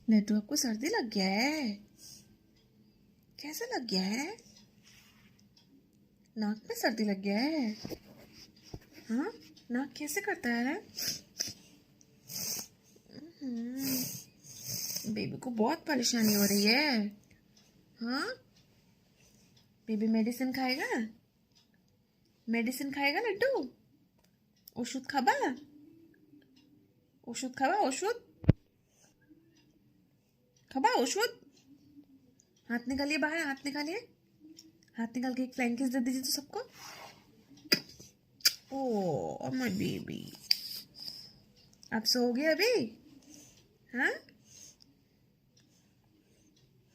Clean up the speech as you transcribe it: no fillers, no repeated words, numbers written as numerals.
लड्डू आपको सर्दी लग गया है? कैसे लग गया है? नाक में सर्दी लग गया है? हाँ, नाक कैसे करता है? बेबी को बहुत परेशानी हो रही है। हाँ, बेबी मेडिसिन खाएगा? मेडिसिन खाएगा लड्डू? ওষুধ খাবা? ওষুধ খাবা? ওষুধ खाबा? ওষুধ? हाथ निकालिए बाहर, हाथ निकालिए। हाथ निकाल के एक फ्लाइंग किस दे दीजिए तो सबको। ओ माय बेबी, आप सो गए अभी? हाँ?